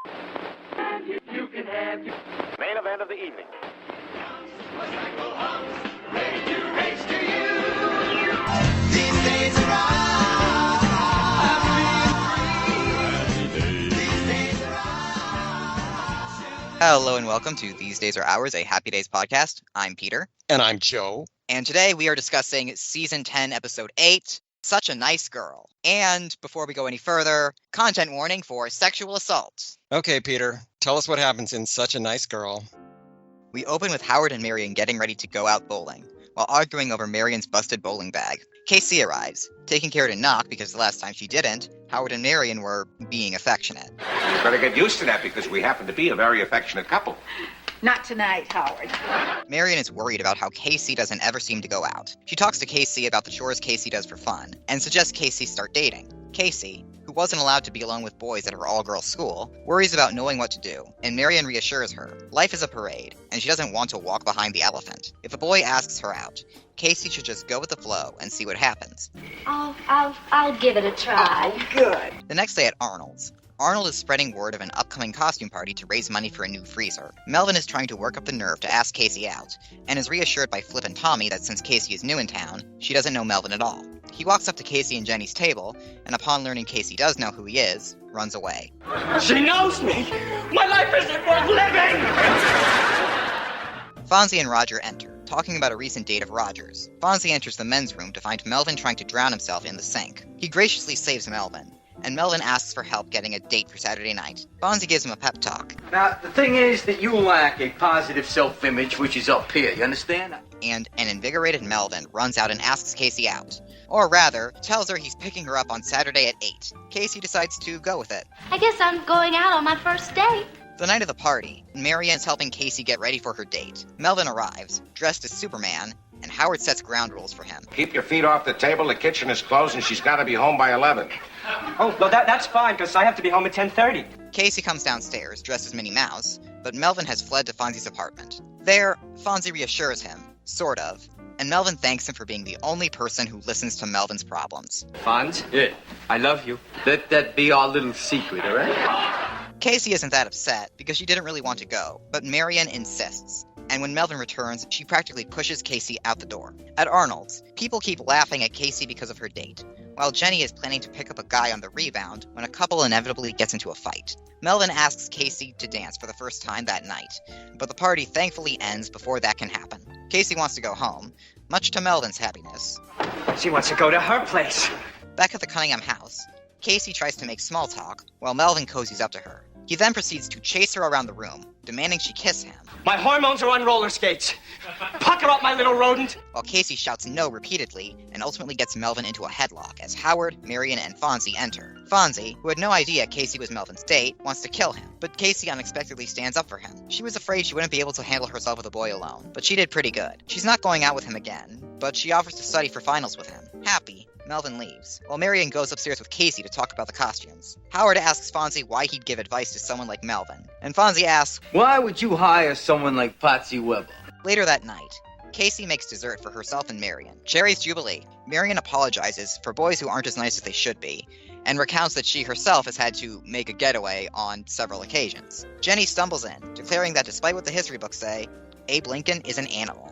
Main event of the evening. Hello and welcome to These Days Are Ours, a Happy Days podcast. I'm Peter. And I'm Joe. And today we are discussing Season 10, Episode 8, Such a Nice Girl. And before we go any further, content warning for sexual assault. Okay, Peter, tell us what happens in Such a Nice Girl. We open with Howard and Marion getting ready to go out bowling, while arguing over Marion's busted bowling bag. KC arrives, taking care to knock because the last time she didn't, Howard and Marion were being affectionate. You better get used to that because we happen to be a very affectionate couple. Not tonight, Howard. Marion is worried about how KC doesn't ever seem to go out. She talks to KC about the chores KC does for fun, and suggests KC start dating. KC, who wasn't allowed to be alone with boys at her all-girls school, worries about knowing what to do, and Marion reassures her. Life is a parade, and she doesn't want to walk behind the elephant. If a boy asks her out, KC should just go with the flow and see what happens. I'll give it a try. Oh, good. The next day at Arnold's, Arnold is spreading word of an upcoming costume party to raise money for a new freezer. Melvin is trying to work up the nerve to ask KC out, and is reassured by Flip and Tommy that since KC is new in town, she doesn't know Melvin at all. He walks up to KC and Jenny's table, and upon learning KC does know who he is, runs away. She knows me! My life isn't worth living! Fonzie and Roger enter, talking about a recent date of Roger's. Fonzie enters the men's room to find Melvin trying to drown himself in the sink. He graciously saves Melvin, and Melvin asks for help getting a date for Saturday night. Fonzie gives him a pep talk. Now, the thing is that you lack a positive self-image, which is up here, you understand? And an invigorated Melvin runs out and asks KC out. Or rather, tells her he's picking her up on Saturday at 8. KC decides to go with it. I guess I'm going out on my first date. The night of the party, Marion is helping KC get ready for her date. Melvin arrives, dressed as Superman, and Howard sets ground rules for him. Keep your feet off the table, the kitchen is closed, and she's got to be home by 11. Oh, no, that's fine, because I have to be home at 10:30. KC comes downstairs, dressed as Minnie Mouse, but Melvin has fled to Fonzie's apartment. There, Fonzie reassures him, sort of, and Melvin thanks him for being the only person who listens to Melvin's problems. Fonz? Yeah, I love you. Let that be our little secret, all right? KC isn't that upset, because she didn't really want to go, but Marion insists. And when Melvin returns, she practically pushes KC out the door. At Arnold's, people keep laughing at KC because of her date, while Jenny is planning to pick up a guy on the rebound when a couple inevitably gets into a fight. Melvin asks KC to dance for the first time that night, but the party thankfully ends before that can happen. KC wants to go home, much to Melvin's happiness. She wants to go to her place. Back at the Cunningham house, KC tries to make small talk, while Melvin cozies up to her. He then proceeds to chase her around the room, demanding she kiss him. My hormones are on roller skates. Pucker up, my little rodent. While Casey shouts no repeatedly, and ultimately gets Melvin into a headlock as Howard, Marion, and Fonzie enter. Fonzie, who had no idea Casey was Melvin's date, wants to kill him, but Casey unexpectedly stands up for him. She was afraid she wouldn't be able to handle herself with a boy alone, but she did pretty good. She's not going out with him again, but she offers to study for finals with him. Happy, Melvin leaves, while Marion goes upstairs with Casey to talk about the costumes. Howard asks Fonzie why he'd give advice to someone like Melvin, and Fonzie asks, Why would you hire someone like Patsy Weber? Later that night, Casey makes dessert for herself and Marion. Cherry's Jubilee. Marion apologizes for boys who aren't as nice as they should be, and recounts that she herself has had to make a getaway on several occasions. Jenny stumbles in, declaring that despite what the history books say, Abe Lincoln is an animal.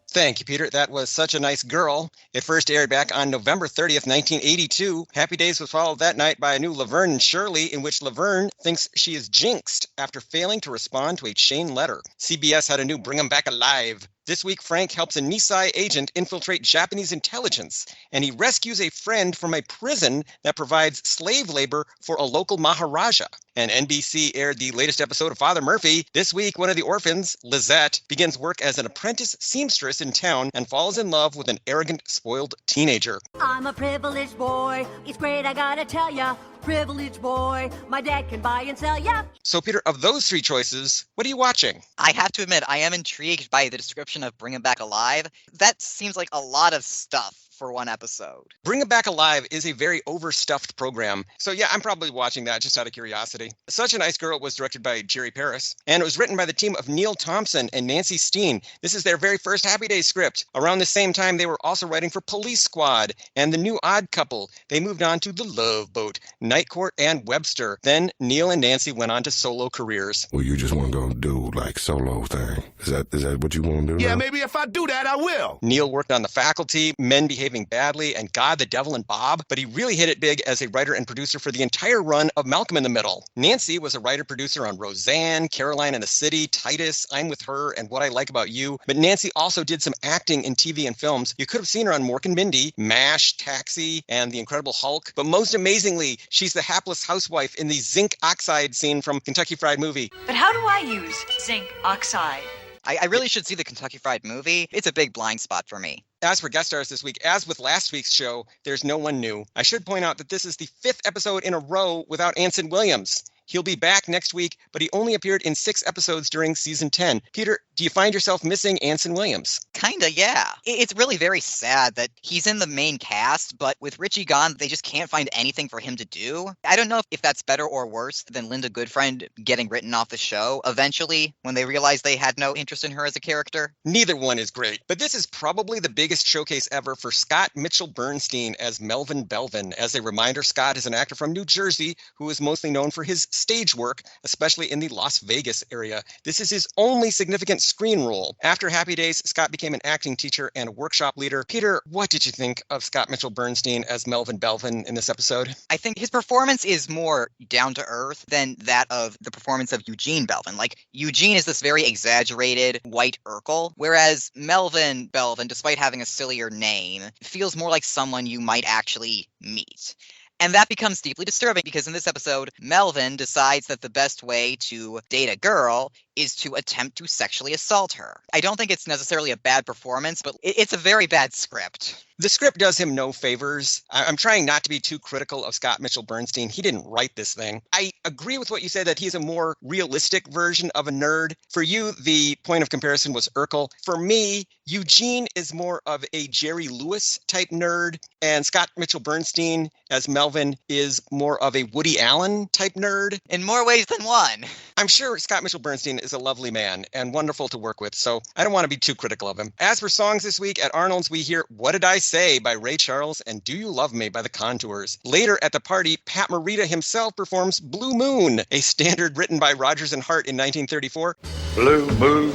Thank you, Peter. That was Such a Nice Girl. It first aired back on November 30th, 1982. Happy Days was followed that night by a new Laverne and Shirley, in which Laverne thinks she is jinxed after failing to respond to a chain letter. CBS had a new Bring 'em Back Alive. This week, Frank helps a Nisei agent infiltrate Japanese intelligence, and he rescues a friend from a prison that provides slave labor for a local Maharaja. And NBC aired the latest episode of Father Murphy. This week, one of the orphans, Lizette, begins work as an apprentice seamstress in town and falls in love with an arrogant, spoiled teenager. I'm a privileged boy. It's great, I gotta tell ya. Privileged boy. My dad can buy and sell ya. So, Peter, of those three choices, what are you watching? I have to admit, I am intrigued by the description of Bring 'em Back Alive. That seems like a lot of stuff for one episode. Bring 'em Back Alive is a very overstuffed program. So yeah, I'm probably watching that just out of curiosity. actually. Such a Nice Girl was directed by Jerry Paris, and it was written by the team of Neil Thompson and Nancy Steen. This is their very first Happy Days script. Around the same time, they were also writing for Police Squad and The New Odd Couple. They moved on to The Love Boat, Night Court, and Webster. Then Neil and Nancy went on to solo careers. Well, you just want to go do like solo thing. Is that what you want to do? Yeah, now? maybe if I do that, I will. Neil worked on The Faculty, Men Behaving Badly, and God, the Devil, and Bob, but he really hit it big as a writer and producer for the entire run of Malcolm in the Middle. Nancy was a writer-producer on Roseanne, Caroline in the City, Titus, I'm With Her, and What I Like About You. But Nancy also did some acting in TV and films. You could have seen her on Mork and Mindy, MASH, Taxi, and The Incredible Hulk. But most amazingly, she's the hapless housewife in the zinc oxide scene from Kentucky Fried Movie. But how do I use zinc oxide? I really should see the Kentucky Fried Movie. It's a big blind spot for me. As for guest stars this week, as with last week's show, there's no one new. I should point out that this is the 5th episode in a row without Anson Williams. He'll be back next week, but he only appeared in 6 episodes during season 10. Peter, do you find yourself missing Anson Williams? Kinda, yeah. It's really very sad that he's in the main cast, but with Richie gone, they just can't find anything for him to do. I don't know if that's better or worse than Linda Goodfriend getting written off the show eventually when they realized they had no interest in her as a character. Neither one is great, but this is probably the biggest showcase ever for Scott Mitchell Bernstein as Melvin Belvin. As a reminder, Scott is an actor from New Jersey who is mostly known for his stage work, especially in the Las Vegas area. This is his only significant screen role. After Happy Days, Scott became an acting teacher and a workshop leader. Peter, what did you think of Scott Mitchell Bernstein as Melvin Belvin in this episode? I think his performance is more down to earth than that of the performance of Eugene Belvin. Like, Eugene is this very exaggerated white Urkel, whereas Melvin Belvin, despite having a sillier name, feels more like someone you might actually meet. And that becomes deeply disturbing because in this episode, Melvin decides that the best way to date a girl is to attempt to sexually assault her. I don't think it's necessarily a bad performance, but it's a very bad script. The script does him no favors. I'm trying not to be too critical of Scott Mitchell Bernstein. He didn't write this thing. I agree with what you said that he's a more realistic version of a nerd. For you, the point of comparison was Urkel. For me, Eugene is more of a Jerry Lewis type nerd, and Scott Mitchell Bernstein as Melvin is more of a Woody Allen type nerd. In more ways than one. I'm sure Scott Mitchell Bernstein is a lovely man and wonderful to work with, so I don't want to be too critical of him. As for songs this week, at Arnold's we hear What Did I Say by Ray Charles and Do You Love Me by the Contours. Later at the party, Pat Morita himself performs Blue Moon, a standard written by Rodgers and Hart in 1934. Blue moon.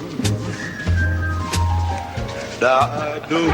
I do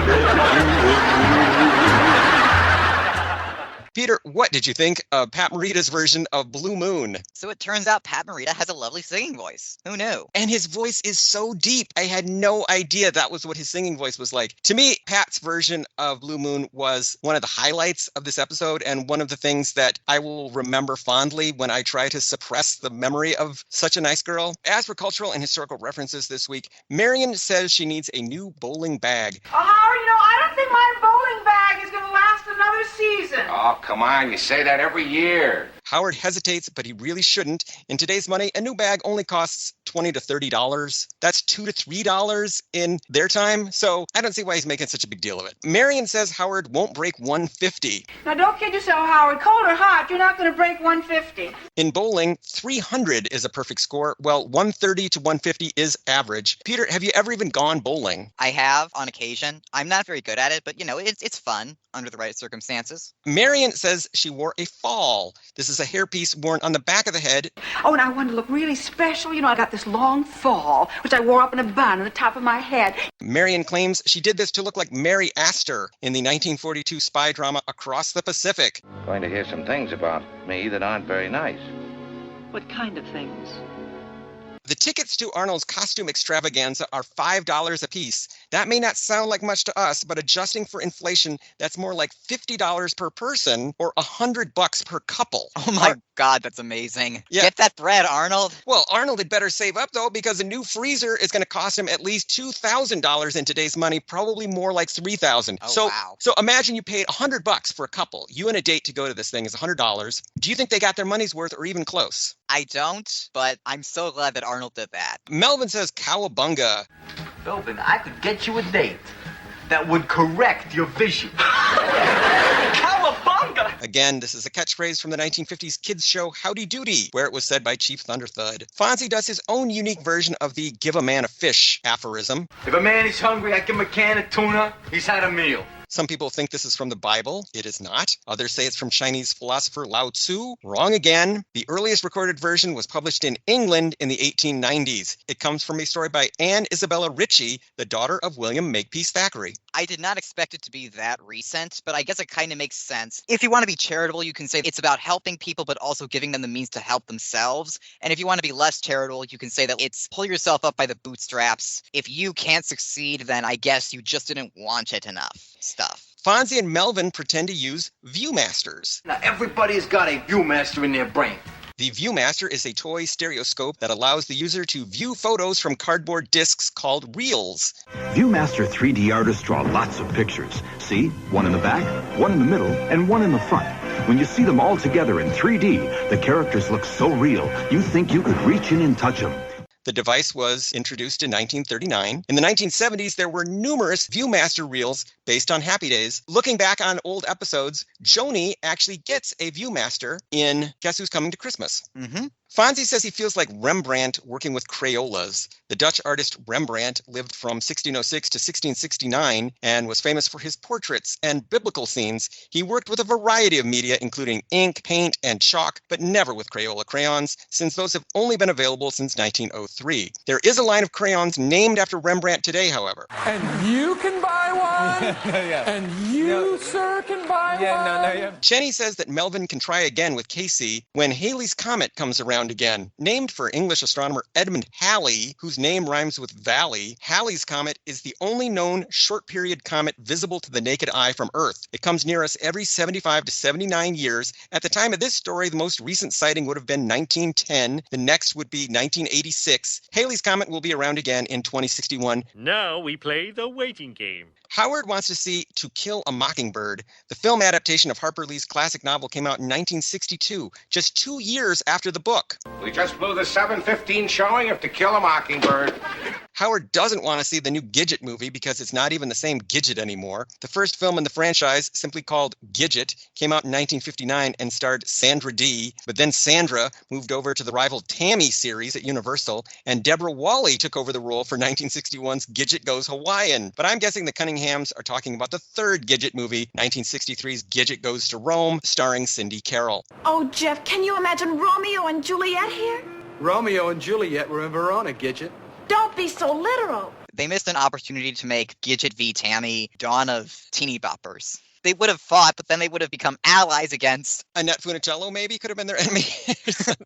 Peter, what did you think of Pat Morita's version of Blue Moon? So it turns out Pat Morita has a lovely singing voice. Who knew? And his voice is so deep. I had no idea that was what his singing voice was like. To me, Pat's version of Blue Moon was one of the highlights of this episode and one of the things that I will remember fondly when I try to suppress the memory of Such a Nice Girl. As for cultural and historical references this week, Marion says she needs a new bowling bag. Oh, Howard, I don't think my bowling bag is going to last another season. Oh, come on. You say that every year. Howard hesitates, but he really shouldn't. In today's money, a new bag only costs $20 to $30. That's $2 to $3 in their time. So I don't see why he's making such a big deal of it. Marion says Howard won't break 150. Now, don't kid yourself, Howard. Cold or hot, you're not going to break 150. In bowling, 300 is a perfect score. Well, 130 to 150 is average. Peter, have you ever even gone bowling? I have, on occasion. I'm not very good at it, but, it's fun under the right circumstances. Marion says she wore a fall. This is a hairpiece worn on the back of the head. Oh, and I wanted to look really special. I got this long fall, which I wore up in a bun on the top of my head. Marion claims she did this to look like Mary Astor in the 1942 spy drama Across the Pacific. Going to hear some things about me that aren't very nice. What kind of things? The tickets to Arnold's costume extravaganza are $5 a piece. That may not sound like much to us, but adjusting for inflation, that's more like $50 per person or $100 per couple. Oh my God, that's amazing. Yeah. Get that bread, Arnold. Well, Arnold had better save up, though, because a new freezer is going to cost him at least $2,000 in today's money, probably more like $3,000. Oh, wow. So imagine you paid $100 for a couple. You and a date to go to this thing is $100. Do you think they got their money's worth or even close? I don't, but I'm so glad that Arnold did that. Melvin says cowabunga. Belvin, I could get you a date that would correct your vision. Cowabunga! Again, this is a catchphrase from the 1950s kids show Howdy Doody, where it was said by Chief Thunderthud. Fonzie does his own unique version of the give a man a fish aphorism. If a man is hungry, I give him a can of tuna. He's had a meal. Some people think this is from the Bible. It is not. Others say it's from Chinese philosopher Lao Tzu. Wrong again. The earliest recorded version was published in England in the 1890s. It comes from a story by Anne Isabella Ritchie, the daughter of William Makepeace Thackeray. I did not expect it to be that recent, but I guess it kind of makes sense. If you want to be charitable, you can say it's about helping people, but also giving them the means to help themselves. And if you want to be less charitable, you can say that it's pull yourself up by the bootstraps. If you can't succeed, then I guess you just didn't want it enough. Stuff. Fonzie and Melvin pretend to use Viewmasters. Now, everybody's got a Viewmaster in their brain. The Viewmaster is a toy stereoscope that allows the user to view photos from cardboard discs called reels. Viewmaster 3D artists draw lots of pictures. See? One in the back, one in the middle, and one in the front. When you see them all together in 3D, the characters look so real, you think you could reach in and touch them. The device was introduced in 1939. In the 1970s, there were numerous Viewmaster reels based on Happy Days. Looking back on old episodes, Joni actually gets a Viewmaster in Guess Who's Coming to Christmas. Mm-hmm. Fonzie says he feels like Rembrandt working with Crayolas. The Dutch artist Rembrandt lived from 1606 to 1669 and was famous for his portraits and biblical scenes. He worked with a variety of media, including ink, paint, and chalk, but never with Crayola crayons, since those have only been available since 1903. There is a line of crayons named after Rembrandt today, however. And you can buy one? And you, sir, can buy one? Jenny says that Melvin can try again with KC when Halley's Comet comes around again. Named for English astronomer Edmund Halley, whose name rhymes with valley, Halley's Comet is the only known short-period comet visible to the naked eye from Earth. It comes near us every 75 to 79 years. At the time of this story, the most recent sighting would have been 1910. The next would be 1986. Halley's Comet will be around again in 2061. Now we play the waiting game. Howard wants to see To Kill a Mockingbird. The film adaptation of Harper Lee's classic novel came out in 1962, just 2 years after the book. We just blew the 7:15 showing of To Kill a Mockingbird. Howard doesn't want to see the new Gidget movie because it's not even the same Gidget anymore. The first film in the franchise, simply called Gidget, came out in 1959 and starred Sandra Dee. But then Sandra moved over to the rival Tammy series at Universal, and Deborah Wally took over the role for 1961's Gidget Goes Hawaiian. But I'm guessing the Cunninghams are talking about the third Gidget movie, 1963's Gidget Goes to Rome, starring Cindy Carroll. Oh, Jeff, can you imagine Romeo and Juliet here? Romeo and Juliet were in Verona, Gidget. Don't be so literal. They missed an opportunity to make Gidget v. Tammy dawn of teeny boppers. They would have fought, but then they would have become allies against... Annette Funicello maybe could have been their enemy.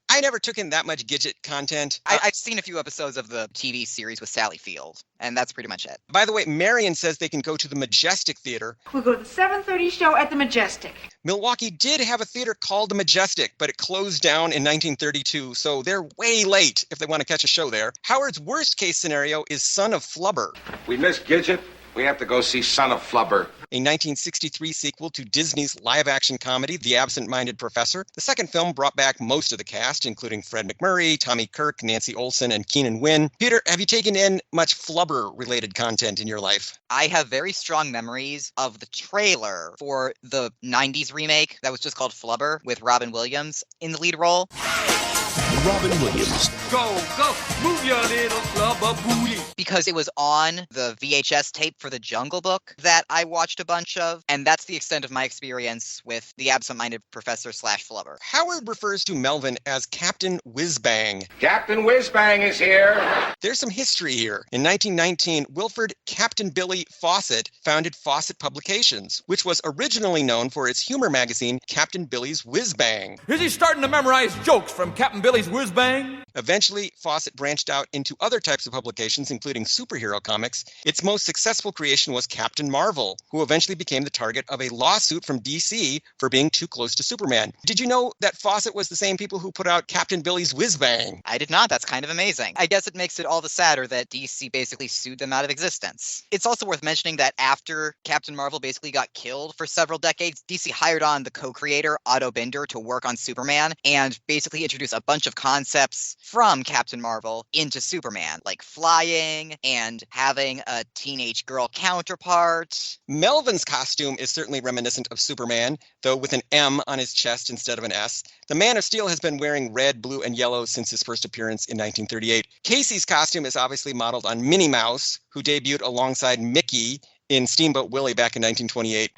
I never took in that much Gidget content. I've seen a few episodes of the TV series with Sally Field, and that's pretty much it. By the way, Marion says they can go to the Majestic Theater. We'll go to the 7:30 show at the Majestic. Milwaukee did have a theater called the Majestic, but it closed down in 1932, so they're way late if they want to catch a show there. Howard's worst case scenario is Son of Flubber. We miss Gidget. We have to go see Son of Flubber. A 1963 sequel to Disney's live-action comedy, The Absent-Minded Professor. The second film brought back most of the cast, including Fred McMurray, Tommy Kirk, Nancy Olson, and Keenan Wynn. Peter, have you taken in much Flubber-related content in your life? I have very strong memories of the trailer for the 90s remake that was just called Flubber with Robin Williams in the lead role. Robin Williams. Go, move your little flubber booty. Because it was on the VHS tape for the Jungle Book that I watched a bunch of, and that's the extent of my experience with the absent-minded professor / Flubber. Howard refers to Melvin as Captain Whizbang. Captain Whizbang is here. There's some history here. In 1919, Wilford Captain Billy Fawcett founded Fawcett Publications, which was originally known for its humor magazine, Captain Billy's Whizbang. Is he starting to memorize jokes from Captain Billy's Whizbang? Eventually, Fawcett branched out into other types of publications, including superhero comics. Its most successful creation was Captain Marvel, who eventually became the target of a lawsuit from DC for being too close to Superman. Did you know that Fawcett was the same people who put out Captain Billy's Whizbang? I did not. That's kind of amazing. I guess it makes it all the sadder that DC basically sued them out of existence. It's also worth mentioning that after Captain Marvel basically got killed for several decades, DC hired on the co-creator, Otto Binder, to work on Superman and basically introduce a bunch of concepts from Captain Marvel into Superman, like flying and having a teenage girl counterpart. Melvin's costume is certainly reminiscent of Superman, though with an M on his chest instead of an S. The Man of Steel has been wearing red, blue, and yellow since his first appearance in 1938. Casey's costume is obviously modeled on Minnie Mouse, who debuted alongside Mickey in Steamboat Willie back in 1928.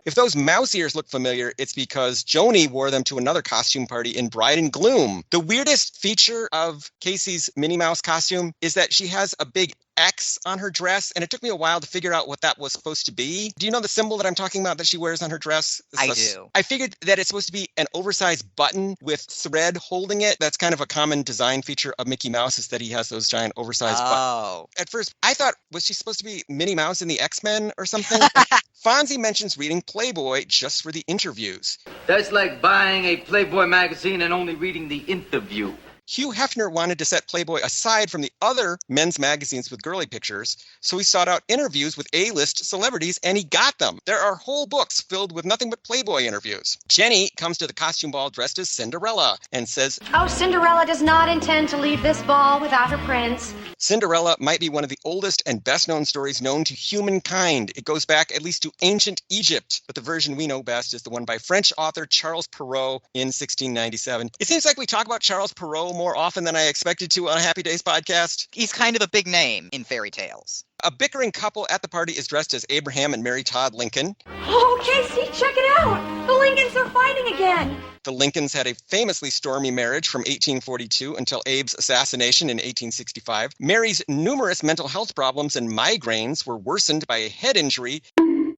If those mouse ears look familiar, it's because Joni wore them to another costume party in Bride and Gloom. The weirdest feature of Casey's Minnie Mouse costume is that she has a big X on her dress, and it took me a while to figure out what that was supposed to be. Do you know the symbol that I'm talking about that she wears on her dress? I do. I figured that it's supposed to be an oversized button with thread holding it. That's kind of a common design feature of Mickey Mouse, is that he has those giant oversized buttons. At first, I thought, was she supposed to be Minnie Mouse in the X-Men or something? Fonzie mentions reading Playboy just for the interviews. That's like buying a Playboy magazine and only reading the interview. Hugh Hefner wanted to set Playboy aside from the other men's magazines with girly pictures, so he sought out interviews with A-list celebrities, and he got them. There are whole books filled with nothing but Playboy interviews. Jenny comes to the costume ball dressed as Cinderella and says, Oh, Cinderella does not intend to leave this ball without her prince. Cinderella might be one of the oldest and best-known stories known to humankind. It goes back at least to ancient Egypt, but the version we know best is the one by French author Charles Perrault in 1697. It seems like we talk about Charles Perrault more often than I expected to on a Happy Days podcast. He's kind of a big name in fairy tales. A bickering couple at the party is dressed as Abraham and Mary Todd Lincoln. Oh, Casey, check it out. The Lincolns are fighting again. The Lincolns had a famously stormy marriage from 1842 until Abe's assassination in 1865. Mary's numerous mental health problems and migraines were worsened by a head injury,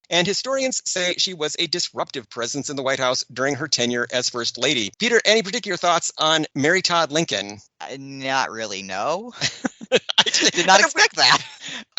and historians say she was a disruptive presence in the White House during her tenure as First Lady. Peter, any particular thoughts on Mary Todd Lincoln? Not really, no. I did not expect that.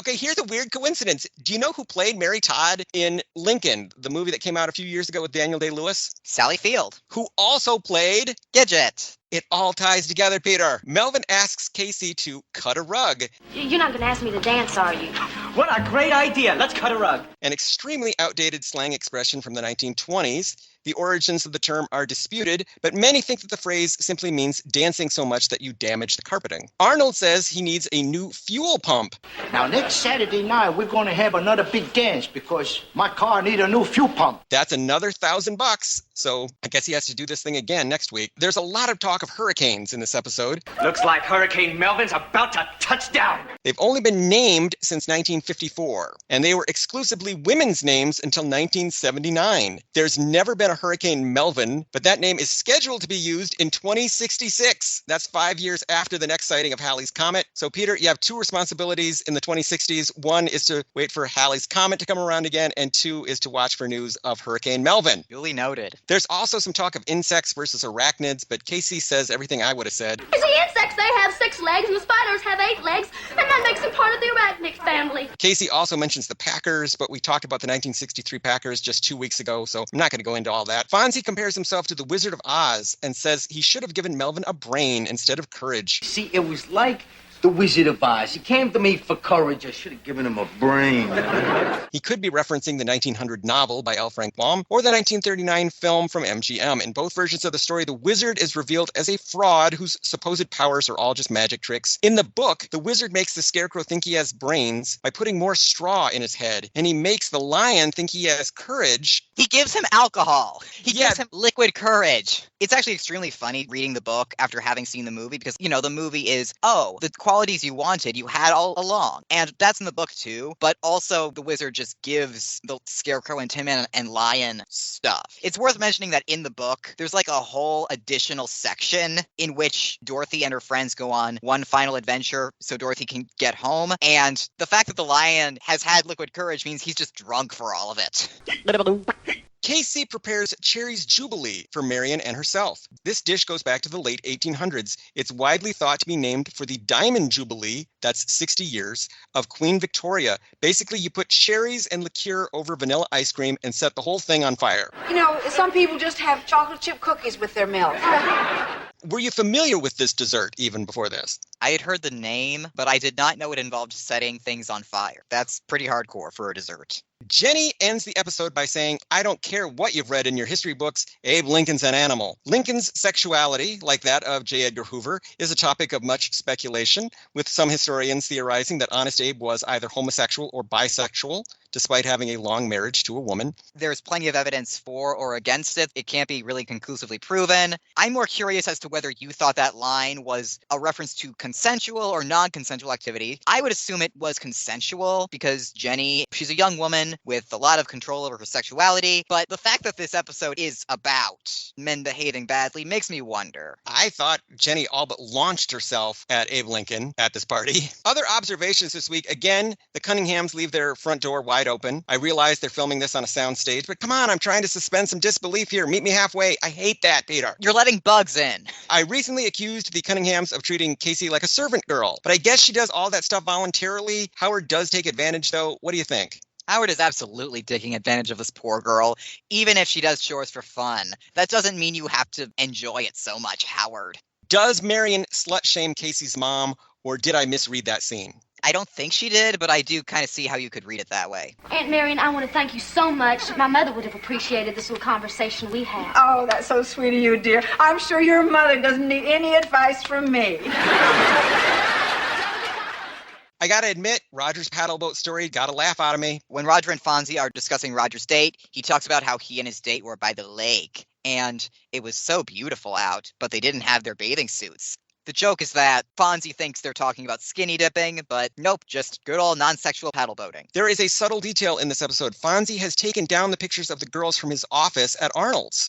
Okay, here's a weird coincidence. Do you know who played Mary Todd in Lincoln, the movie that came out a few years ago with Daniel Day-Lewis? Sally Field. Who also played Gidget. It all ties together, Peter. Melvin asks Casey to cut a rug. You're not going to ask me to dance, are you? What a great idea. Let's cut a rug. An extremely outdated slang expression from the 1920s. The origins of the term are disputed, but many think that the phrase simply means dancing so much that you damage the carpeting. Arnold says he needs a new fuel pump. Now, next Saturday night, we're going to have another big dance because my car needs a new fuel pump. That's another $1,000, so I guess he has to do this thing again next week. There's a lot of talk of hurricanes in this episode. Looks like Hurricane Melvin's about to touch down. They've only been named since 1954, and they were exclusively women's names until 1979. There's never been a Hurricane Melvin, but that name is scheduled to be used in 2066. That's 5 years after the next sighting of Halley's Comet. So, Peter, you have two responsibilities in the 2060s. One is to wait for Halley's Comet to come around again, and two is to watch for news of Hurricane Melvin. Duly noted. There's also some talk of insects versus arachnids, but Casey says everything I would have said. You see, insects, they have 6 legs, and the spiders have 8 legs, and that makes them part of the arachnid family. Casey also mentions the Packers, but we talked about the 1963 Packers just 2 weeks ago, so I'm not going to go into all that. Fonzie compares himself to the Wizard of Oz and says he should have given Melvin a brain instead of courage. See, it was like the Wizard of Oz. He came to me for courage. I should have given him a brain. He could be referencing the 1900 novel by L. Frank Baum or the 1939 film from MGM. In both versions of the story, the wizard is revealed as a fraud whose supposed powers are all just magic tricks. In the book, the wizard makes the scarecrow think he has brains by putting more straw in his head, and he makes the lion think he has courage. He gives him alcohol. He gives him liquid courage. It's actually extremely funny reading the book after having seen the movie because, you know, the movie is, the qualities you wanted, you had all along. And that's in the book too, but also the wizard just gives the scarecrow and Tin Man and Lion stuff. It's worth mentioning that in the book, there's like a whole additional section in which Dorothy and her friends go on one final adventure so Dorothy can get home. And the fact that the lion has had liquid courage means he's just drunk for all of it. Casey prepares Cherry's Jubilee for Marion and herself. This dish goes back to the late 1800s. It's widely thought to be named for the Diamond Jubilee, that's 60 years, of Queen Victoria. Basically, you put cherries and liqueur over vanilla ice cream and set the whole thing on fire. You know, some people just have chocolate chip cookies with their milk. Were you familiar with this dessert even before this? I had heard the name, but I did not know it involved setting things on fire. That's pretty hardcore for a dessert. Jenny ends the episode by saying, I don't care what you've read in your history books, Abe Lincoln's an animal. Lincoln's sexuality, like that of J. Edgar Hoover, is a topic of much speculation, with some historians theorizing that Honest Abe was either homosexual or bisexual, despite having a long marriage to a woman. There's plenty of evidence for or against it. It can't be really conclusively proven. I'm more curious as to whether you thought that line was a reference to consensual or non-consensual activity. I would assume it was consensual because Jenny, she's a young woman with a lot of control over her sexuality, but the fact that this episode is about men behaving badly makes me wonder. I thought Jenny all but launched herself at Abe Lincoln at this party. Other observations this week, again, the Cunninghams leave their front door wide open. I realize they're filming this on a sound stage, but come on, I'm trying to suspend some disbelief here. Meet me halfway. I hate that, Peter. You're letting bugs in. I recently accused the Cunninghams of treating Casey like a servant girl, but I guess she does all that stuff voluntarily. Howard does take advantage, though. What do you think? Howard is absolutely taking advantage of this poor girl, even if she does chores for fun. That doesn't mean you have to enjoy it so much, Howard. Does Marion slut-shame Casey's mom, or did I misread that scene? I don't think she did, but I do kind of see how you could read it that way. Aunt Marion, I want to thank you so much. My mother would have appreciated this little conversation we had. Oh, that's so sweet of you, dear. I'm sure your mother doesn't need any advice from me. I gotta admit, Roger's paddleboat story got a laugh out of me. When Roger and Fonzie are discussing Roger's date, he talks about how he and his date were by the lake, and it was so beautiful out, but they didn't have their bathing suits. The joke is that Fonzie thinks they're talking about skinny dipping, but nope, just good old non-sexual paddle boating. There is a subtle detail in this episode. Fonzie has taken down the pictures of the girls from his office at Arnold's.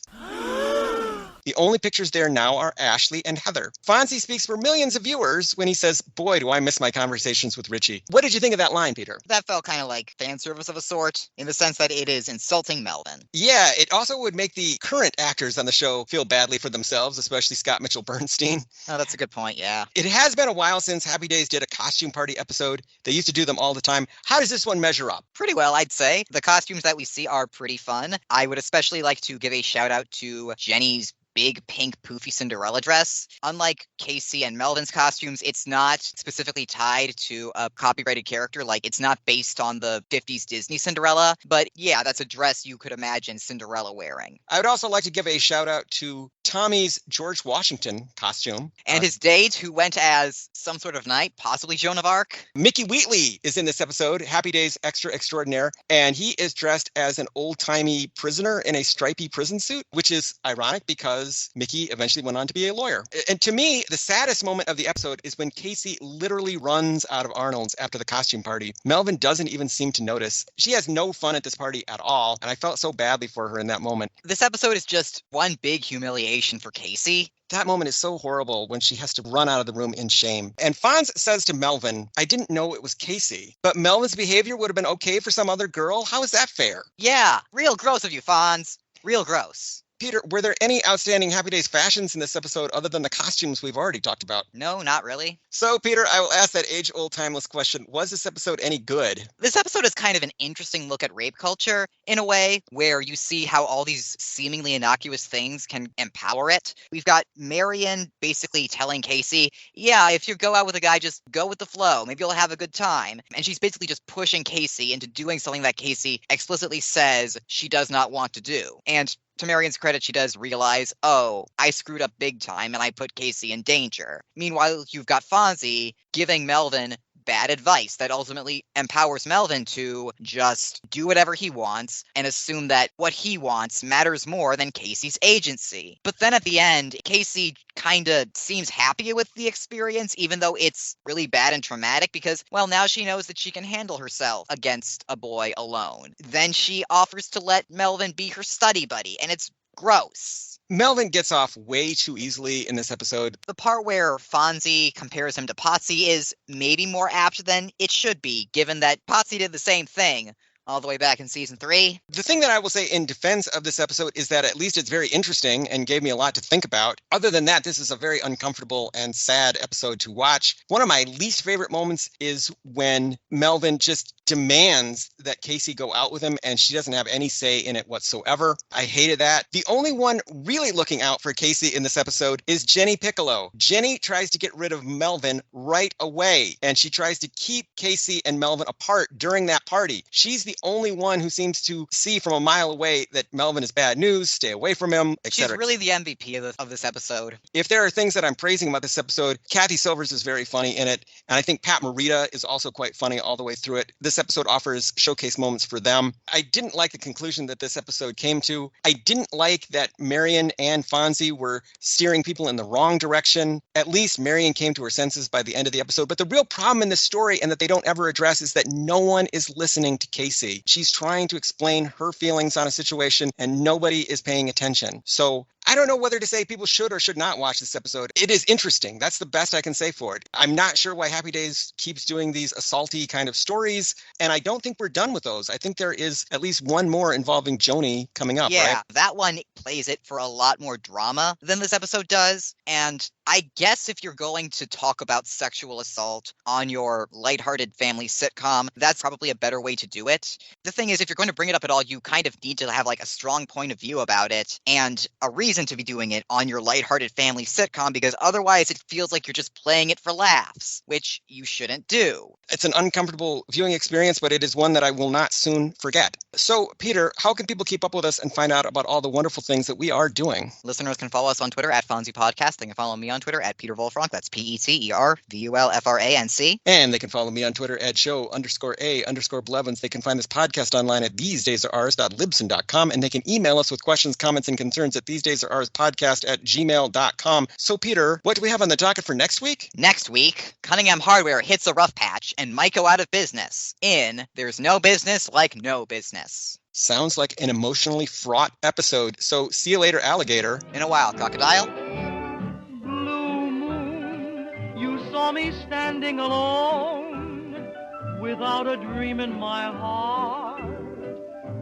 The only pictures there now are Ashley and Heather. Fonzie speaks for millions of viewers when he says, boy, do I miss my conversations with Richie. What did you think of that line, Peter? That felt kind of like fan service of a sort, in the sense that it is insulting Melvin. Yeah, it also would make the current actors on the show feel badly for themselves, especially Scott Mitchell Bernstein. Oh, that's a good point, yeah. It has been a while since Happy Days did a costume party episode. They used to do them all the time. How does this one measure up? Pretty well, I'd say. The costumes that we see are pretty fun. I would especially like to give a shout out to Jenny's big pink poofy Cinderella dress. Unlike Casey and Melvin's costumes, it's not specifically tied to a copyrighted character. Like, it's not based on the 50s Disney Cinderella. But yeah, that's a dress you could imagine Cinderella wearing. I would also like to give a shout out to Tommy's George Washington costume. And his date, who went as some sort of knight, possibly Joan of Arc. Mickey Wheatley is in this episode, Happy Days Extra Extraordinaire, and he is dressed as an old-timey prisoner in a stripy prison suit, which is ironic because Mickey eventually went on to be a lawyer. And to me, the saddest moment of the episode is when Casey literally runs out of Arnold's after the costume party. Melvin doesn't even seem to notice. She has no fun at this party at all, and I felt so badly for her in that moment. This episode is just one big humiliation for Casey. That moment is so horrible when she has to run out of the room in shame. And Fonz says to Melvin, I didn't know it was Casey, but Melvin's behavior would have been okay for some other girl? How is that fair? Yeah, real gross of you, Fonz. Real gross. Peter, were there any outstanding Happy Days fashions in this episode other than the costumes we've already talked about? No, not really. So, Peter, I will ask that age-old timeless question. Was this episode any good? This episode is kind of an interesting look at rape culture, in a way, where you see how all these seemingly innocuous things can empower it. We've got Marion basically telling Casey, yeah, if you go out with a guy, just go with the flow. Maybe you'll have a good time. And she's basically just pushing Casey into doing something that Casey explicitly says she does not want to do. And to Marion's credit, she does realize, oh, I screwed up big time and I put Casey in danger. Meanwhile, you've got Fonzie giving Melvin bad advice that ultimately empowers Melvin to just do whatever he wants and assume that what he wants matters more than Casey's agency. But then at the end, Casey kind of seems happy with the experience, even though it's really bad and traumatic because, well, now she knows that she can handle herself against a boy alone. Then she offers to let Melvin be her study buddy, and it's gross. Melvin gets off way too easily in this episode. The part where Fonzie compares him to Potsy is maybe more apt than it should be, given that Potsy did the same thing all the way back in season 3. The thing that I will say in defense of this episode is that at least it's very interesting and gave me a lot to think about. Other than that, this is a very uncomfortable and sad episode to watch. One of my least favorite moments is when Melvin just demands that Casey go out with him and she doesn't have any say in it whatsoever. I hated that. The only one really looking out for Casey in this episode is Jenny Piccolo. Jenny tries to get rid of Melvin right away, and she tries to keep Casey and Melvin apart during that party. She's the the only one who seems to see from a mile away that Melvin is bad news, stay away from him, etc. She's really the MVP of this episode. If there are things that I'm praising about this episode, Kathy Silvers is very funny in it, and I think Pat Morita is also quite funny all the way through it. This episode offers showcase moments for them. I didn't like the conclusion that this episode came to. I didn't like that Marion and Fonzie were steering people in the wrong direction. At least Marion came to her senses by the end of the episode. But the real problem in this story, and that they don't ever address, is that no one is listening to Casey. She's trying to explain her feelings on a situation, and nobody is paying attention. So I don't know whether to say people should or should not watch this episode. It is interesting. That's the best I can say for it. I'm not sure why Happy Days keeps doing these assaulty kind of stories, and I don't think we're done with those. I think there is at least one more involving Joni coming up, Yeah, right? that one plays it for a lot more drama than this episode does, and I guess if you're going to talk about sexual assault on your lighthearted family sitcom, that's probably a better way to do it. The thing is, if you're going to bring it up at all, you kind of need to have like a strong point of view about it and a reason to be doing it on your lighthearted family sitcom, because otherwise it feels like you're just playing it for laughs, which you shouldn't do. It's an uncomfortable viewing experience, but it is one that I will not soon forget. So, Peter, how can people keep up with us and find out about all the wonderful things that we are doing? Listeners can follow us on Twitter at Fonzie Podcast. They can follow me on Twitter at Peter Wolfranc. That's PeterVulfranc. And they can follow me on Twitter at show_A_Blevins. They can find this podcast online at thesedaysaroours.libsyn.com, and they can email us with questions, comments, and concerns at thesedaysaroourspodcast@gmail.com. So, Peter, what do we have on the docket for next week? Next week, Cunningham Hardware hits a rough patch and might go out of business in There's No Business Like No Business. Sounds like an emotionally fraught episode. So, see you later, alligator. In a while, crocodile. Blue moon, you saw me standing alone, without a dream in my heart,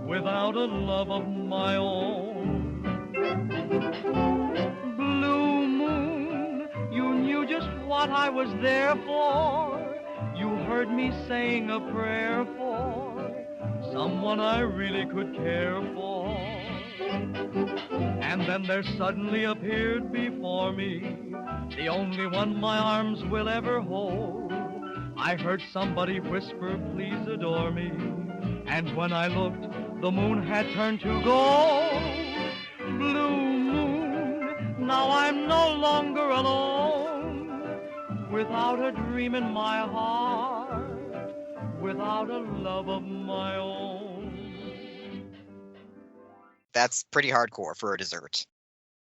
without a love of my own. Blue moon, you knew just what I was there for. You heard me saying a prayer for someone I really could care for. And then there suddenly appeared before me the only one my arms will ever hold. I heard somebody whisper, please adore me. And when I looked, the moon had turned to gold. Blue moon, now I'm no longer alone, without a dream in my heart, without a love of my own. That's pretty hardcore for a dessert.